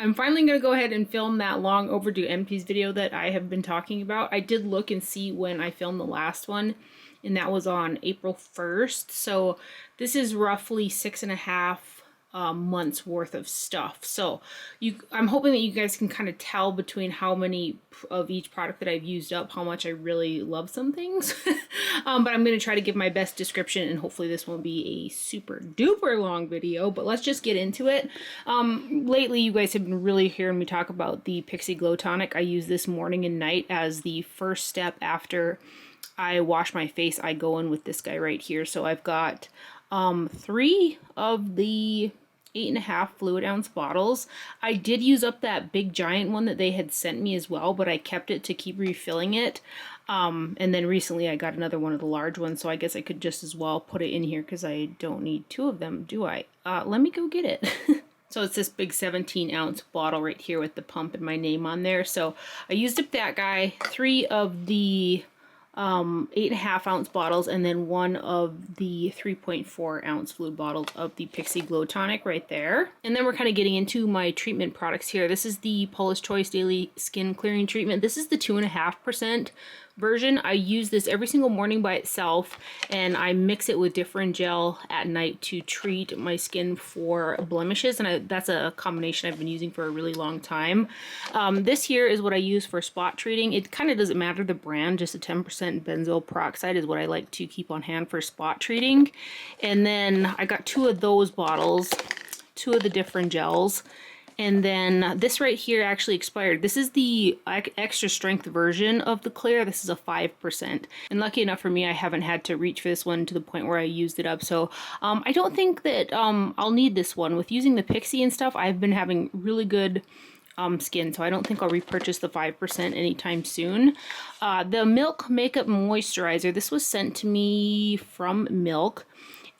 I'm finally going to go ahead and film that long overdue Empties video that I have been talking about. I did look and see when I filmed the last one, and that was on April 1st. So this is roughly 6.5 months worth of stuff. So I'm hoping that you guys can kind of tell between how many of each product that I've used up, how much I really love some things. But I'm going to try to give my best description, and hopefully this won't be a super duper long video, but let's just get into it. Lately you guys have been really hearing me talk about the Pixi Glow Tonic. I use this morning and night as the first step after I wash my face. I go in with this guy right here. So I've got 3 of the 8.5 fluid ounce bottles. I did use up that big giant one that they had sent me as well, but I kept it to keep refilling it. And then recently I got another one of the large ones, so I guess I could just as well put it in here because I don't need 2 of them, do I? Let me go get it. So it's this big 17-ounce bottle right here with the pump and my name on there. So I used up that guy, 3 of the 8.5 ounce bottles, and then 1 of the 3.4 ounce fluid bottles of the Pixi Glow Tonic right there. And then we're kind of getting into my treatment products here. This is the Paula's Choice Daily Skin Clearing Treatment. This is the 2.5% version. I use this every single morning by itself, and I mix it with different gel at night to treat my skin for blemishes, and that's a combination I've been using for a really long time. This here is what I use for spot treating. It kind of doesn't matter the brand, just a 10% benzoyl peroxide is what I like to keep on hand for spot treating. And then I got 2 of those bottles, 2 of the different gels. And then this right here actually expired. This is the extra strength version of the clear. This is a 5%. And lucky enough for me, I haven't had to reach for this one to the point where I used it up. So I don't think that I'll need this one. With using the Pixi and stuff, I've been having really good skin, so I don't think I'll repurchase the 5% anytime soon. The Milk Makeup Moisturizer. This was sent to me from Milk.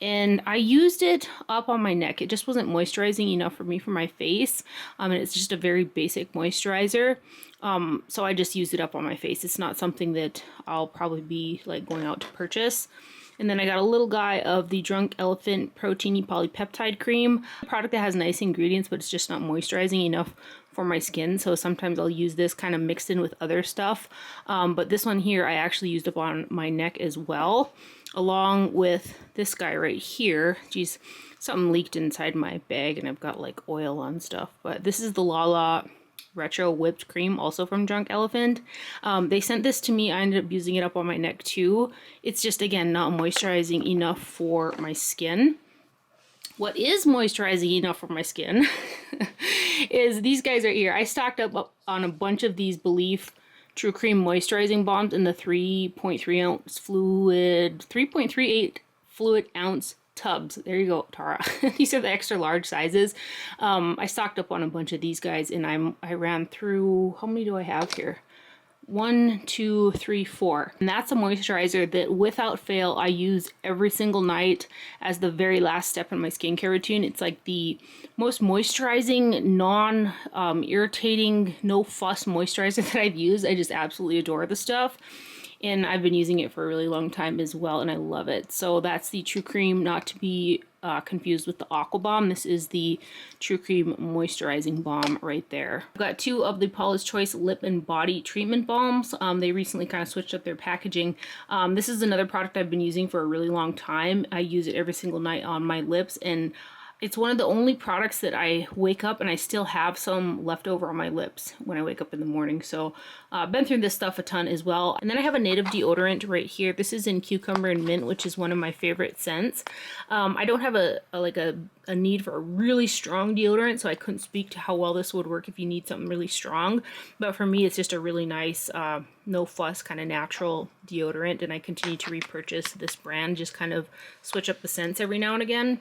And I used it up on my neck. It just wasn't moisturizing enough for me for my face. And it's just a very basic moisturizer. So I just used it up on my face. It's not something that I'll probably be like going out to purchase. And then I got a little guy of the Drunk Elephant Proteiny Polypeptide Cream. A product that has nice ingredients, but it's just not moisturizing enough for my skin. So sometimes I'll use this kind of mixed in with other stuff. But this one here I actually used up on my neck as well, along with this guy right here. Geez, something leaked inside my bag and I've got like oil on stuff. But this is the Lala Retro Whipped Cream, also from Drunk Elephant. They sent this to me. I ended up using it up on my neck too. It's just, again, not moisturizing enough for my skin. What is moisturizing enough for my skin is these guys right here. I stocked up on a bunch of these Belif True Cream Moisturizing Balms in the 3.3 ounce fluid, 3.38 fluid ounce tubs. There you go, Tara. These are the extra large sizes. I stocked up on a bunch of these guys, and I ran through, how many do I have here? 1, 2, 3, 4. And that's a moisturizer that without fail I use every single night as the very last step in my skincare routine. It's like the most moisturizing, non-irritating, no fuss moisturizer that I've used. I just absolutely adore the stuff. And I've been using it for a really long time as well, and I love it. So that's the True Cream, not to be confused with the Aqua Balm. This is the True Cream Moisturizing Balm right there. I've got 2 of the Paula's Choice Lip and Body Treatment Balms. They recently kind of switched up their packaging. This is another product I've been using for a really long time. I use it every single night on my lips, and it's one of the only products that I wake up and I still have some left over on my lips when I wake up in the morning. So I've been through this stuff a ton as well. And then I have a native deodorant right here. This is in Cucumber and Mint, which is one of my favorite scents. I don't have a need for a really strong deodorant, so I couldn't speak to how well this would work if you need something really strong. But for me, it's just a really nice, no fuss, kind of natural deodorant. And I continue to repurchase this brand, just kind of switch up the scents every now and again.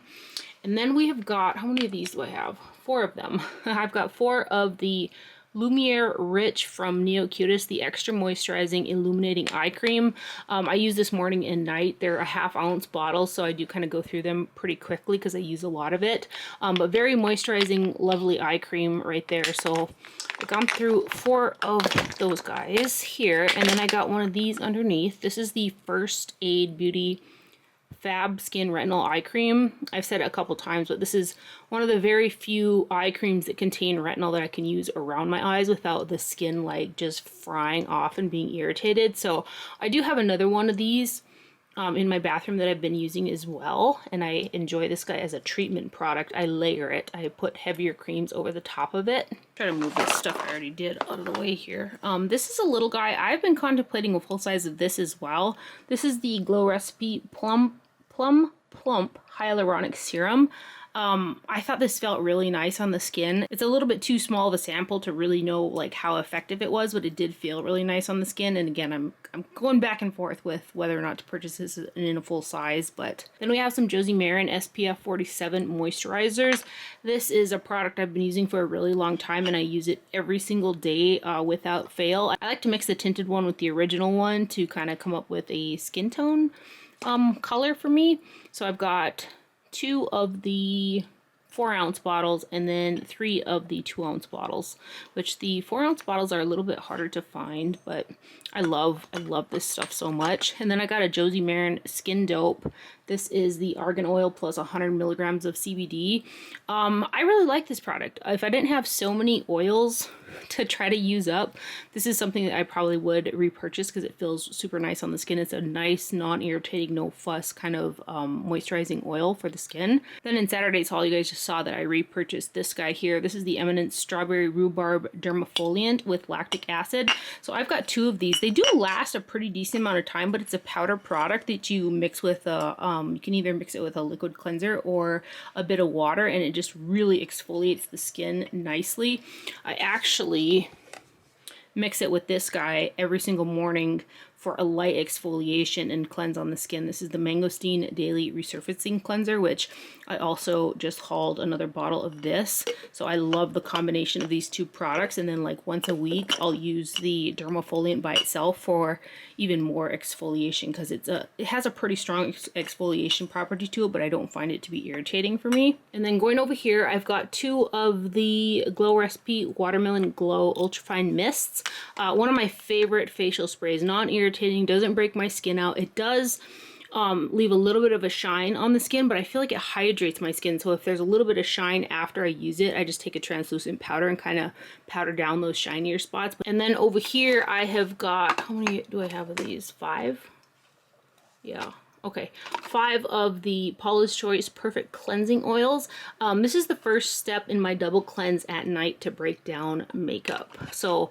And then we have got, how many of these do I have? 4 of them. I've got 4 of the Lumiere Rich from NeoCutis, the Extra Moisturizing Illuminating Eye Cream. I use this morning and night. They're a 1/2 ounce bottle, so I do kind of go through them pretty quickly because I use a lot of it. But very moisturizing, lovely eye cream right there. So I've gone through 4 of those guys here, and then I got one of these underneath. This is the First Aid Beauty Fab Skin Retinol Eye Cream. I've said it a couple times, but this is one of the very few eye creams that contain retinol that I can use around my eyes without the skin like just frying off and being irritated. So I do have another one of these in my bathroom that I've been using as well, and I enjoy this guy as a treatment product. I layer it. I put heavier creams over the top of it. Try to move this stuff I already did out of the way here. This is a little guy. I've been contemplating a full size of this as well. This is the Glow Recipe Plump Hyaluronic Serum. I thought this felt really nice on the skin. It's a little bit too small of a sample to really know like how effective it was, but it did feel really nice on the skin. And again, I'm going back and forth with whether or not to purchase this in a full size. But then we have some Josie Maran SPF 47 moisturizers. This is a product I've been using for a really long time, and I use it every single day without fail. I like to mix the tinted one with the original one to kind of come up with a skin tone color for me. So I've got 2 of the 4-ounce bottles and then 3 of the 2-ounce bottles, which the 4-ounce bottles are a little bit harder to find, but I love this stuff so much. And then I got a Josie Maran Skin Dope. This is the argan oil plus 100 milligrams of CBD. I really like this product. If I didn't have so many oils to try to use up, this is something that I probably would repurchase because it feels super nice on the skin. It's a nice, non-irritating, no fuss kind of moisturizing oil for the skin. Then in Saturday's haul, you guys just saw that I repurchased this guy here. This is the Eminence Strawberry Rhubarb Dermafoliant with lactic acid. So I've got 2 of these. They do last a pretty decent amount of time, but it's a powder product that you mix with you can either mix it with a liquid cleanser or a bit of water, and it just really exfoliates the skin nicely. I actually mix it with this guy every single morning for a light exfoliation and cleanse on the skin. This is the Mangosteen Daily Resurfacing Cleanser, which I also just hauled another bottle of this. So I love the combination of these 2 products. And then like once a week, I'll use the Dermafoliant by itself for even more exfoliation because it has a pretty strong exfoliation property to it, but I don't find it to be irritating for me. And then going over here, I've got 2 of the Glow Recipe Watermelon Glow Ultrafine Mists. One of my favorite facial sprays, non-irritating, doesn't break my skin out. It does leave a little bit of a shine on the skin, but I feel like it hydrates my skin. So if there's a little bit of shine after I use it, I just take a translucent powder and kind of powder down those shinier spots. And then over here, I have got, how many do I have of these? 5? Yeah. Okay, 5 of the Paula's Choice Perfect Cleansing Oils. This is the first step in my double cleanse at night to break down makeup. So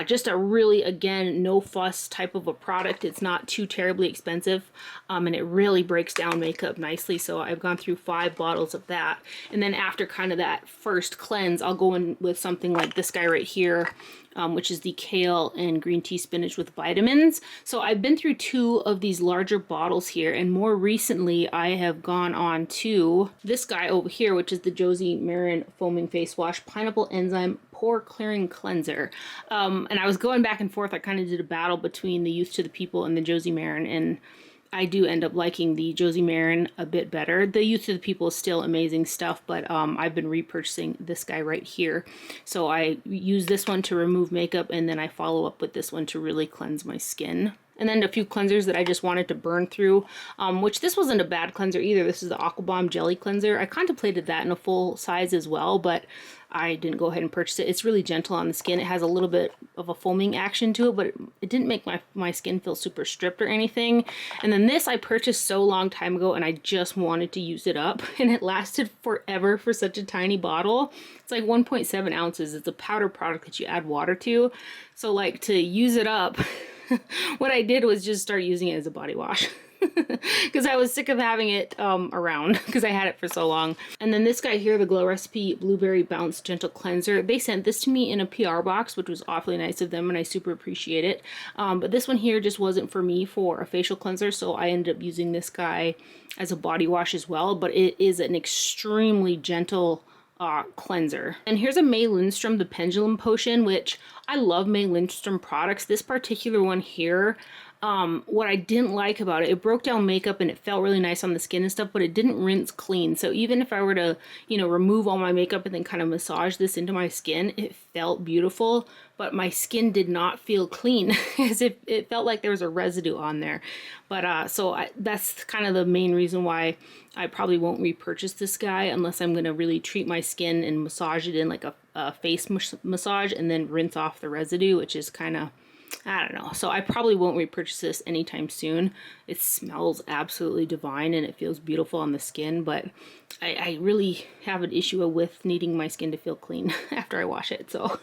just a really, again, no fuss type of a product. It's not too terribly expensive, and it really breaks down makeup nicely. So I've gone through 5 bottles of that. And then after kind of that first cleanse, I'll go in with something like this guy right here, which is the Kale and Green Tea Spinach with Vitamins. So I've been through 2 of these larger bottles here, and more recently I have gone on to this guy over here, which is the Josie Maran Foaming Face Wash Pineapple Enzyme Pore Clearing Cleanser. And I was going back and forth. I kind of did a battle between the Youth to the People and the Josie Maran, and I do end up liking the Josie Maran a bit better. The Youth to the People is still amazing stuff, but I've been repurchasing this guy right here. So I use this one to remove makeup, and then I follow up with this one to really cleanse my skin. And then a few cleansers that I just wanted to burn through, which this wasn't a bad cleanser either. This is the Aqua Bomb Jelly Cleanser. I contemplated that in a full size as well, but I didn't go ahead and purchase it. It's really gentle on the skin. It has a little bit of a foaming action to it, but it didn't make my skin feel super stripped or anything. And then this I purchased so long time ago, and I just wanted to use it up, and it lasted forever for such a tiny bottle. It's like 1.7 ounces. It's a powder product that you add water to. So like to use it up, what I did was just start using it as a body wash. Because I was sick of having it around because I had it for so long. And then this guy here, the Glow Recipe Blueberry Bounce Gentle Cleanser, they sent this to me in a PR box, which was awfully nice of them, and I super appreciate it. But this one here just wasn't for me for a facial cleanser, so I ended up using this guy as a body wash as well. But it is an extremely gentle cleanser. And here's a May Lindstrom, the Pendulum Potion, which I love May Lindstrom products. This particular one here, what I didn't like about it, it broke down makeup and it felt really nice on the skin and stuff, but it didn't rinse clean. So even if I were to, you know, remove all my makeup and then kind of massage this into my skin, it felt beautiful, but my skin did not feel clean as if it felt like there was a residue on there. But that's kind of the main reason why I probably won't repurchase this guy unless I'm going to really treat my skin and massage it in like a face massage and then rinse off the residue, which is kind of, I don't know. So I probably won't repurchase this anytime soon. It smells absolutely divine and it feels beautiful on the skin, but I really have an issue with needing my skin to feel clean after I wash it. So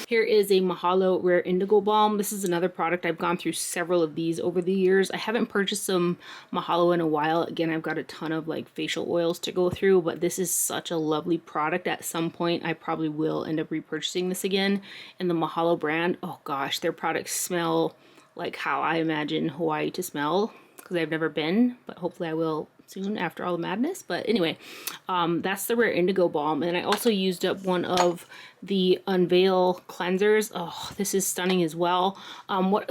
here is a Mahalo Rare Indigo Balm. This is another product. I've gone through several of these over the years. I haven't purchased some Mahalo in a while. Again, I've got a ton of like facial oils to go through, but this is such a lovely product. At some point, I probably will end up repurchasing this again. And the Mahalo brand, oh gosh, their products smell like how I imagine Hawaii to smell, because I've never been, but hopefully I will soon after all the madness. But anyway, that's the Rare Indigo Balm. And I also used up one of the Unveil cleansers. Oh, this is stunning as well.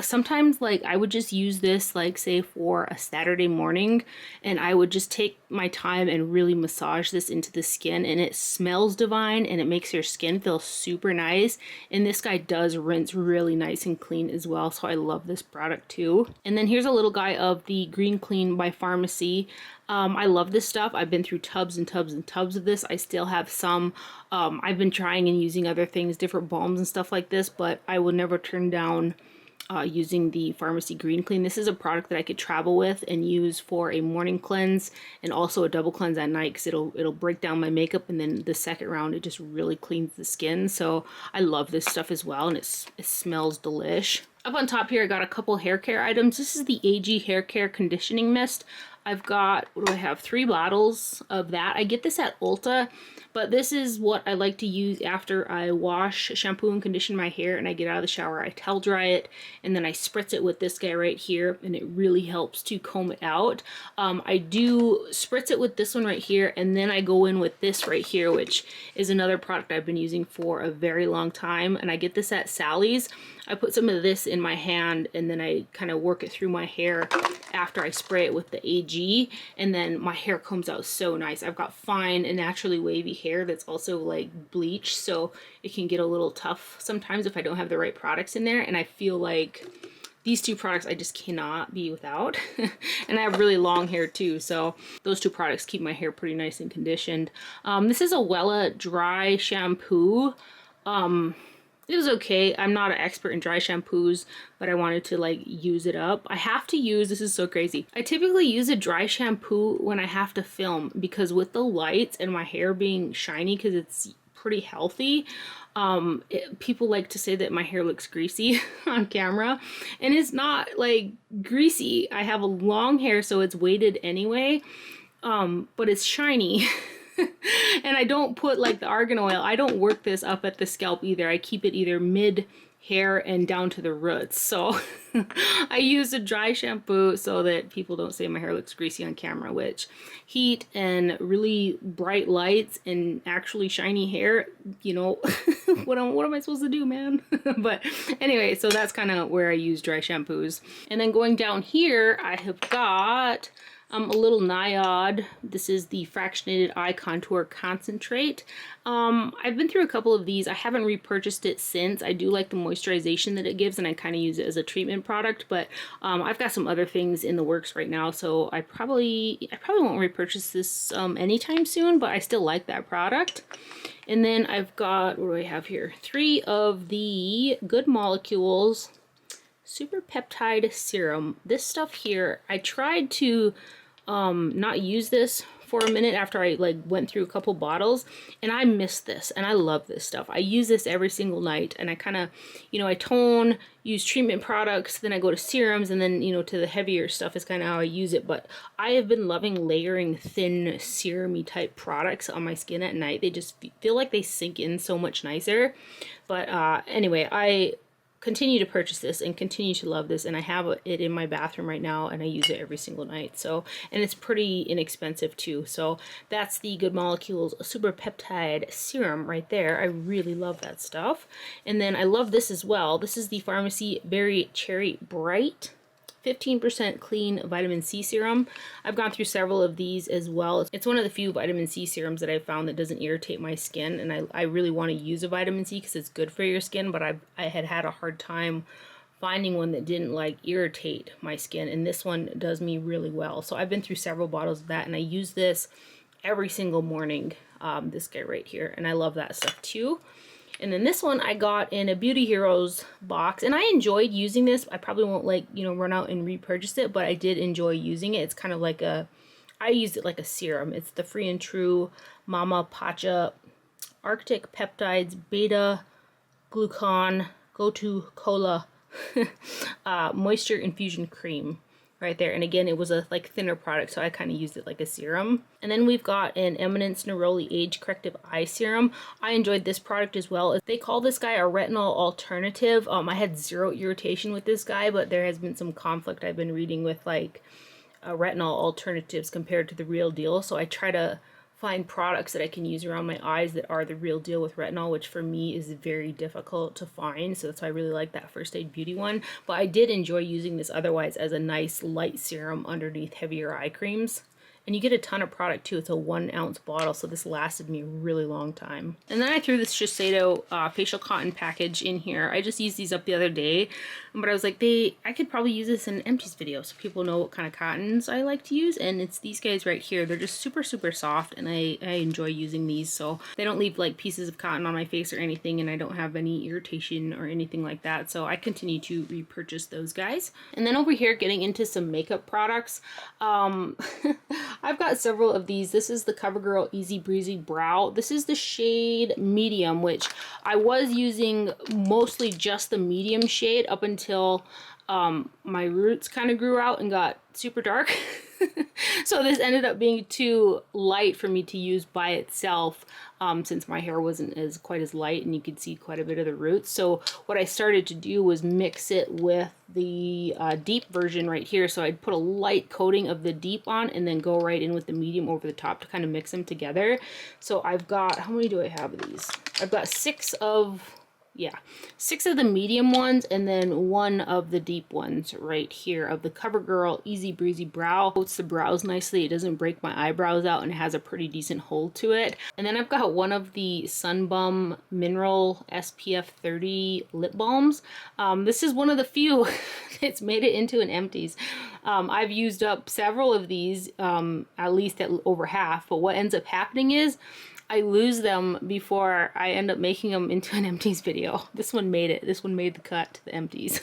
Sometimes like I would just use this like say for a Saturday morning, and I would just take my time and really massage this into the skin, and it smells divine and it makes your skin feel super nice. And this guy does rinse really nice and clean as well, so I love this product too. And then here's a little guy of the Green Clean by Farmacy. I love this stuff. I've been through tubs and tubs and tubs of this. I still have some. I've been trying and using other things, different balms and stuff like this, but I will never turn down using the Farmacy Green Clean. This is a product that I could travel with and use for a morning cleanse and also a double cleanse at night, because it'll break down my makeup, and then the second round it just really cleans the skin. So I love this stuff as well, and it smells delish. Up on top here I got a couple hair care items. This is the AG Hair Care Conditioning Mist. I've got, what do I have, 3 bottles of that. I get this at Ulta, but this is what I like to use after I wash, shampoo, and condition my hair and I get out of the shower. I towel dry it and then I spritz it with this guy right here, and it really helps to comb it out. I do spritz it with this one right here, and then I go in with this right here, which is another product I've been using for a very long time, and I get this at Sally's. I put some of this in my hand and then I kind of work it through my hair after I spray it with the AG, and then my hair comes out so nice. I've got fine and naturally wavy hair that's also like bleached, so it can get a little tough sometimes if I don't have the right products in there, and I feel like these 2 products I just cannot be without. And I have really long hair too, so those 2 products keep my hair pretty nice and conditioned. This is a Wella dry shampoo. It was okay. I'm not an expert in dry shampoos, but I wanted to like use it up. I have to use, this is so crazy, I typically use a dry shampoo when I have to film, because with the lights and my hair being shiny because it's pretty healthy, people like to say that my hair looks greasy on camera, and it's not like greasy. I have a long hair, so it's weighted anyway, but it's shiny. And I don't put like the argan oil, I don't work this up at the scalp either. I keep it either mid hair and down to the roots. So I use a dry shampoo so that people don't say my hair looks greasy on camera, which heat and really bright lights and actually shiny hair, you know, what am I supposed to do, man? But anyway, so that's kind of where I use dry shampoos. And then going down here, I have got a little Nyod. This is the Fractionated Eye Contour Concentrate. I've been through a couple of these. I haven't repurchased it since. I do like the moisturization that it gives, and I kind of use it as a treatment product, but I've got some other things in the works right now, so I probably won't repurchase this anytime soon, but I still like that product. And then I've got, what do I have here? 3 of the Good Molecules Super Peptide Serum. This stuff here, I tried to not use this for a minute after I like went through a couple bottles, and I missed this, and I love this stuff. I use this every single night, and I kind of, you know, I tone, use treatment products, then I go to serums, and then, you know, to the heavier stuff is kind of how I use it. But I have been loving layering thin serum-y type products on my skin at night. They just feel like they sink in so much nicer. But anyway, I continue to purchase this and continue to love this, and I have it in my bathroom right now and I use it every single night. So, and it's pretty inexpensive too. So that's the Good Molecules Super Peptide Serum right there. I really love that stuff. And then I love this as well. This is the Farmacy Berry Cherry Bright 15% clean vitamin C serum. I've gone through several of these as well. It's one of the few vitamin C serums that I've found that doesn't irritate my skin, and I really want to use a vitamin C because it's good for your skin, but I had a hard time finding one that didn't like irritate my skin, and this one does me really well. So I've been through several bottles of that, and I use this every single morning, this guy right here, and I love that stuff too. And then this one I got in a Beauty Heroes box, and I enjoyed using this. I probably won't like, you know, run out and repurchase it, but I did enjoy using it. It's kind of like I used it like a serum. It's the Free and True Mama Pacha Arctic Peptides Beta Glucon Go-To Cola Moisture Infusion Cream right there. And again, it was a like thinner product, so I kind of used it like a serum. And then we've got an Eminence Neroli Age Corrective Eye Serum. I enjoyed this product as well. They call this guy a retinol alternative. I had zero irritation with this guy, but there has been some conflict I've been reading with like retinol alternatives compared to the real deal. So I try to find products that I can use around my eyes that are the real deal with retinol, which for me is very difficult to find. So that's why I really like that First Aid Beauty one. But I did enjoy using this otherwise as a nice light serum underneath heavier eye creams. And you get a ton of product too. It's a 1 ounce bottle, so this lasted me a really long time. And then I threw this Shiseido facial cotton package in here. I just used these up the other day, but I was like, I could probably use this in an Empties video so people know what kind of cottons I like to use. And it's these guys right here. They're just super, super soft, and I enjoy using these. So they don't leave like pieces of cotton on my face or anything, and I don't have any irritation or anything like that. So I continue to repurchase those guys. And then over here, getting into some makeup products. I've got several of these. This is the CoverGirl Easy Breezy Brow. This is the shade medium, which I was using mostly just the medium shade up until my roots kind of grew out and got super dark. So this ended up being too light for me to use by itself, since my hair wasn't quite as light and you could see quite a bit of the roots. So what I started to do was mix it with the deep version right here. So I'd put a light coating of the deep on and then go right in with the medium over the top to kind of mix them together. So I've got, how many do I have of these? I've got 6 of the medium ones and then 1 of the deep ones right here of the CoverGirl Easy Breezy Brow. Coats the brows nicely. It doesn't break my eyebrows out, and it has a pretty decent hold to it. And then I've got 1 of the Sunbum Mineral SPF 30 lip balms. This is one of the few that's made it into an Empties. I've used up several of these, at least at over half, but what ends up happening is I lose them before I end up making them into an Empties video. This one made it. This one made the cut to the Empties.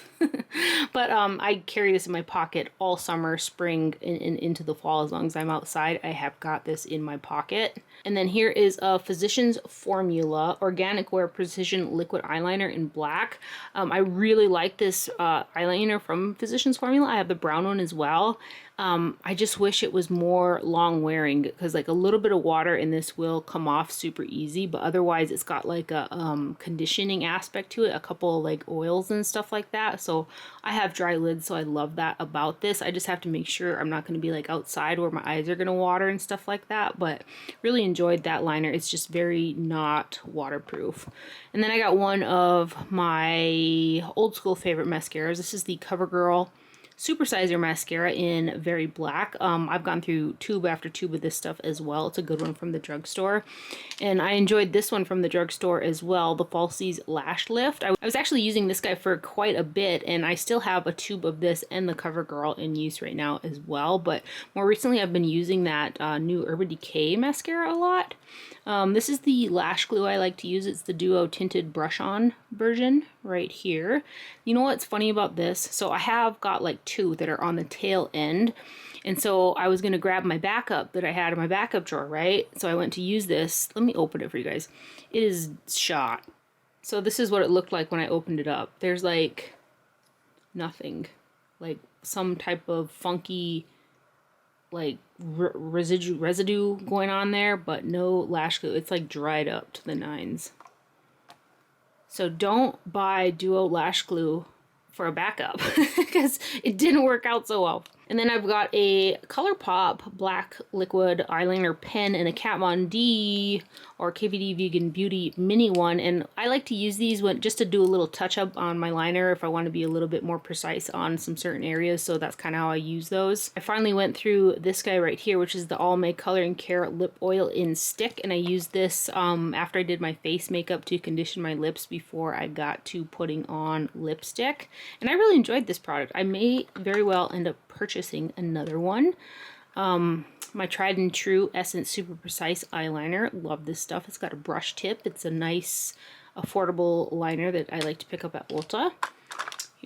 But I carry this in my pocket all summer, spring, and into the fall. As long as I'm outside, I have got this in my pocket. And then here is a Physicians Formula Organic Wear Precision Liquid Eyeliner in black. I really like this eyeliner from Physicians Formula. I have the brown one as well. I just wish it was more long wearing, because like a little bit of water in this will come off super easy, but otherwise it's got like a conditioning aspect to it, a couple of like oils and stuff like that. So I have dry lids, so I love that about this. I just have to make sure I'm not going to be like outside where my eyes are going to water and stuff like that, but really enjoyed that liner. It's just very not waterproof. And then I got 1 of my old school favorite mascaras. This is the CoverGirl Supersizer mascara in Very Black. I've gone through tube after tube of this stuff as well. It's a good one from the drugstore. And I enjoyed this one from the drugstore as well, the Falsies Lash Lift. I was actually using this guy for quite a bit, and I still have a tube of this and the CoverGirl in use right now as well. But more recently I've been using that new Urban Decay mascara a lot. This is the lash glue I like to use. It's the Duo Tinted Brush On version right here. You know what's funny about this? So I have got like 2 that are on the tail end. And so I was going to grab my backup that I had in my backup drawer, right? So I went to use this. Let me open it for you guys. It is shot. So this is what it looked like when I opened it up. There's like nothing. Like some type of funky like residue going on there, but no lash glue. It's like dried up to the nines. So don't buy Duo Lash Glue for a backup because it didn't work out so well. And then I've got a ColourPop black liquid eyeliner pen and a Kat Von D or KVD Vegan Beauty mini one. And I like to use these just to do a little touch up on my liner if I want to be a little bit more precise on some certain areas. So that's kind of how I use those. I finally went through this guy right here, which is the Almay Color and Care Lip Oil in Stick. And I used this after I did my face makeup to condition my lips before I got to putting on lipstick. And I really enjoyed this product. I may very well end up purchasing another one. My tried and true Essence Super Precise eyeliner. Love this stuff. It's got a brush tip. It's a nice affordable liner that I like to pick up at Ulta.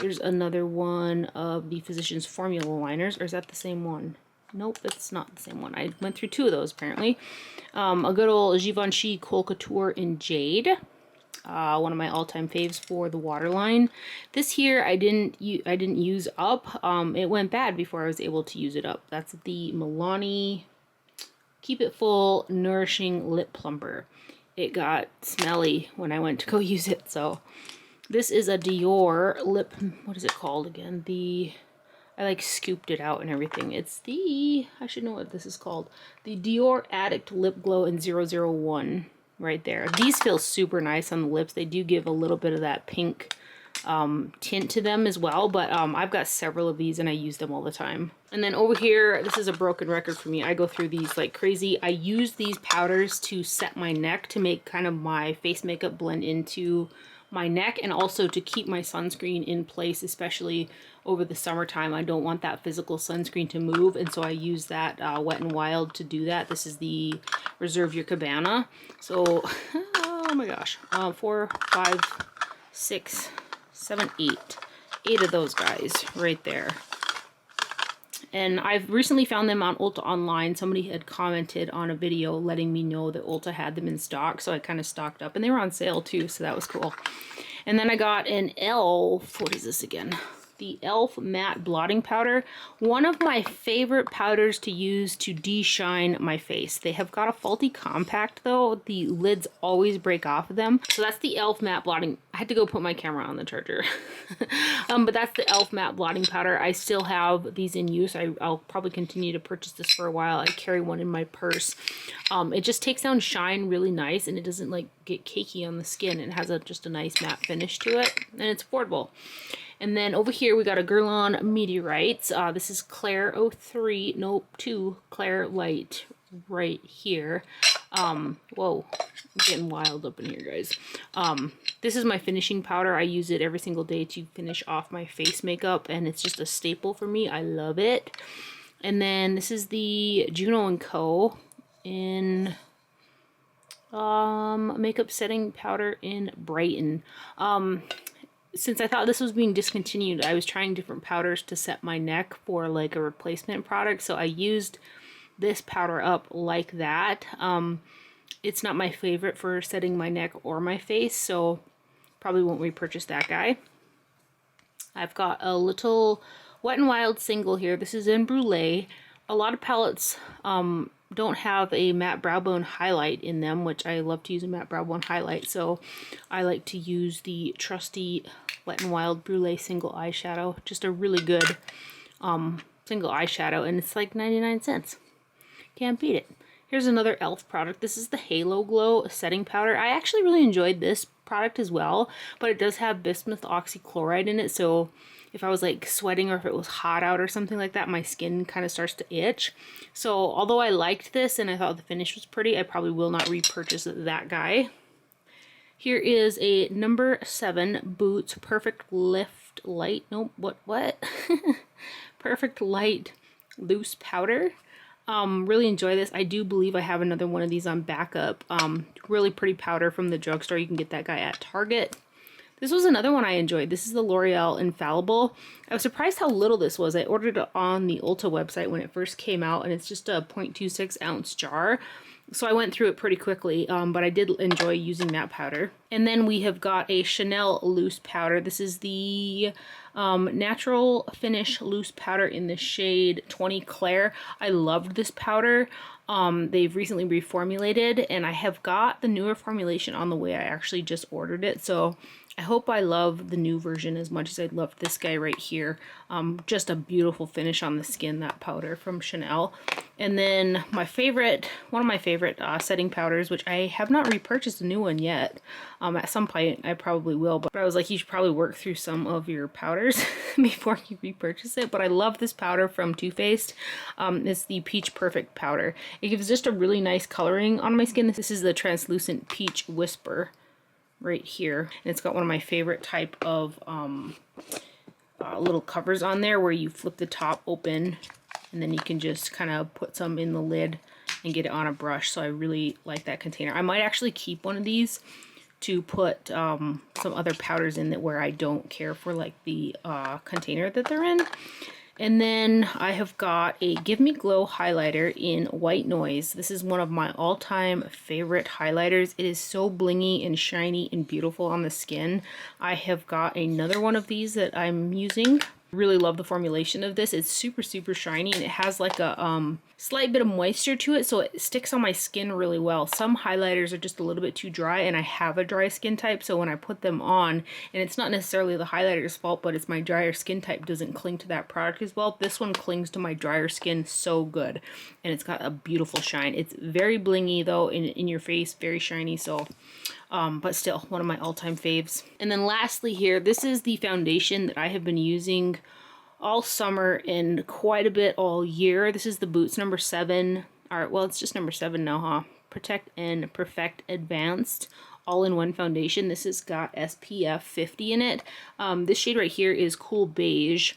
Here's another one of the Physicians Formula liners. Or is that the same one? Nope, it's not the same one. I went through two of those apparently. A good old Givenchy Kohl Couture in Jade. One of my all-time faves for the waterline. This here I didn't use up. It went bad before I was able to use it up. That's the Milani Keep It Full Nourishing Lip Plumper. It got smelly when I went to go use it. So this is a Dior lip, what is it called again? I like scooped it out and everything. It's I should know what this is called. The Dior Addict Lip Glow in 001. Right there. These feel super nice on the lips. They do give a little bit of that pink tint to them as well, but I've got several of these and I use them all the time. And then over here, this is a broken record for me. I go through these like crazy. I use these powders to set my neck to make kind of my face makeup blend into my neck, and also to keep my sunscreen in place, especially over the summertime. I don't want that physical sunscreen to move, and so I use that Wet n Wild to do that. This is the Reserve Your Cabana. So, oh my gosh, 4, 5, 6, 7, 8. 8 of those guys right there. And I've recently found them on Ulta online. Somebody had commented on a video letting me know that Ulta had them in stock, so I kind of stocked up. And they were on sale too, so that was cool. And then I got an e.l.f. What is this again? The e.l.f. Matte Blotting Powder. One of my favorite powders to use to de-shine my face. They have got a faulty compact though. The lids always break off of them. So that's the e.l.f. Matte Blotting. I had to go put my camera on the charger. But that's the e.l.f. Matte Blotting Powder. I still have these in use. I'll probably continue to purchase this for a while. I carry one in my purse. It just takes down shine really nice, and it doesn't like get cakey on the skin. It has just a nice matte finish to it, and it's affordable. And then over here we got a Guerlain Meteorites. This is Claire 03, nope, 2 Claire Light right here. Whoa, I'm getting wild up in here, guys. This is my finishing powder. I use it every single day to finish off my face makeup, and it's just a staple for me. I love it. And then this is the Juno & Co. in makeup setting powder in Brighton. Since I thought this was being discontinued, I was trying different powders to set my neck for like a replacement product. So I used this powder up like that. It's not my favorite for setting my neck or my face, so probably won't repurchase that guy. I've got a little Wet n Wild single here. This is in Brulee. A lot of palettes don't have a matte brow bone highlight in them, which I love to use a matte brow bone highlight, so I like to use the trusty Wet n Wild Brulee single eyeshadow. Just a really good single eyeshadow, and it's like 99 cents. Can't beat it. Here's another e.l.f. product. This is the Halo Glow setting powder. I actually really enjoyed this product as well, but it does have bismuth oxychloride in it, so if I was like sweating or if it was hot out or something like that, my skin kind of starts to itch. So although I liked this and I thought the finish was pretty, I probably will not repurchase that guy. Here is a number 7 Boots Perfect Lift Light. Nope, what? Perfect Light Loose Powder. Really enjoy this. I do believe I have another one of these on backup. Really pretty powder from the drugstore. You can get that guy at Target. This was another one I enjoyed. This is the L'Oreal Infallible. I was surprised how little this was. I ordered it on the Ulta website when it first came out, and it's just a 0.26 ounce jar. So I went through it pretty quickly, but I did enjoy using that powder. And then we have got a Chanel loose powder. This is the Natural Finish loose powder in the shade 20 Claire. I loved this powder. They've recently reformulated, and I have got the newer formulation on the way. I actually just ordered it, so I hope I love the new version as much as I loved this guy right here. Just a beautiful finish on the skin, that powder from Chanel. And then my favorite, one of my favorite setting powders, which I have not repurchased a new one yet. At some point I probably will, but I was like, you should probably work through some of your powders before you repurchase it. But I love this powder from Too Faced. It's the Peach Perfect powder. It gives just a really nice coloring on my skin. This is the Translucent Peach Whisper right here, and it's got one of my favorite type of little covers on there where you flip the top open and then you can just kind of put some in the lid and get it on a brush. So I really like that container. I might actually keep one of these to put some other powders in that where I don't care for like the container that they're in. And then I have got a Give Me Glow highlighter in White Noise. This is one of my all-time favorite highlighters. It is so blingy and shiny and beautiful on the skin. I have got another one of these that I'm using. Really love the formulation of this. It's super, super shiny, and it has like a slight bit of moisture to it, so it sticks on my skin really well. Some highlighters are just a little bit too dry, and I have a dry skin type, so when I put them on, and it's not necessarily the highlighter's fault, but it's my drier skin type doesn't cling to that product as well. This one clings to my drier skin so good, and it's got a beautiful shine. It's very blingy though, in your face, very shiny, so but still one of my all-time faves. And then lastly here, this is the foundation that I have been using all summer and quite a bit all year. This is the Boots number 7. Alright, well, it's just number 7 now, huh? Protect and Perfect Advanced all-in-one foundation. This has got SPF 50 in it. This shade right here is Cool Beige.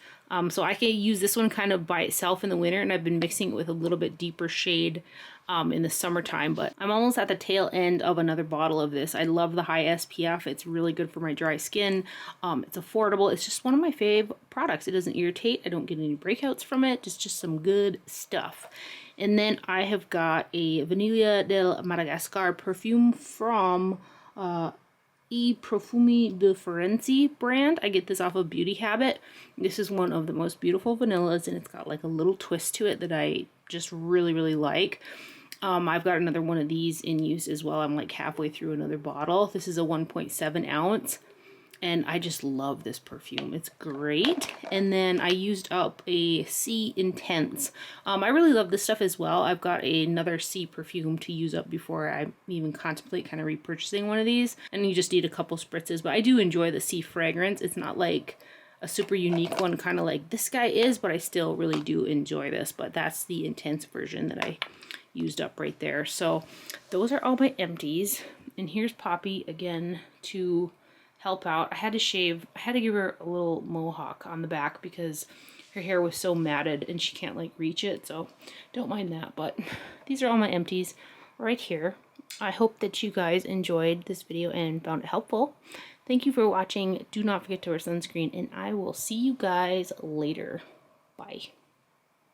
So I can use this one kind of by itself in the winter, and I've been mixing it with a little bit deeper shade in the summertime, but I'm almost at the tail end of another bottle of this. I love the high SPF. It's really good for my dry skin. It's affordable. It's just one of my fave products. It doesn't irritate. I don't get any breakouts from it. It's just some good stuff. And then I have got a Vanilla del Madagascar perfume from I Profumi de Firenze brand. I get this off of Beauty Habit. This is one of the most beautiful vanillas, and it's got like a little twist to it that I just really, really like. I've got another one of these in use as well. I'm like halfway through another bottle. This is a 1.7 ounce. And I just love this perfume. It's great. And then I used up a C Intense. I really love this stuff as well. I've got another C perfume to use up before I even contemplate kind of repurchasing one of these. And you just need a couple spritzes. But I do enjoy the C fragrance. It's not like a super unique one, kind of like this guy is, but I still really do enjoy this. But that's the Intense version that I used up right there. So those are all my empties. And here's Poppy again to help out. I had to give her a little mohawk on the back because her hair was so matted and she can't like reach it, so don't mind that. But these are all my empties right here. I hope that you guys enjoyed this video and found it helpful. Thank you for watching. Do not forget to wear sunscreen, and I will see you guys later. Bye.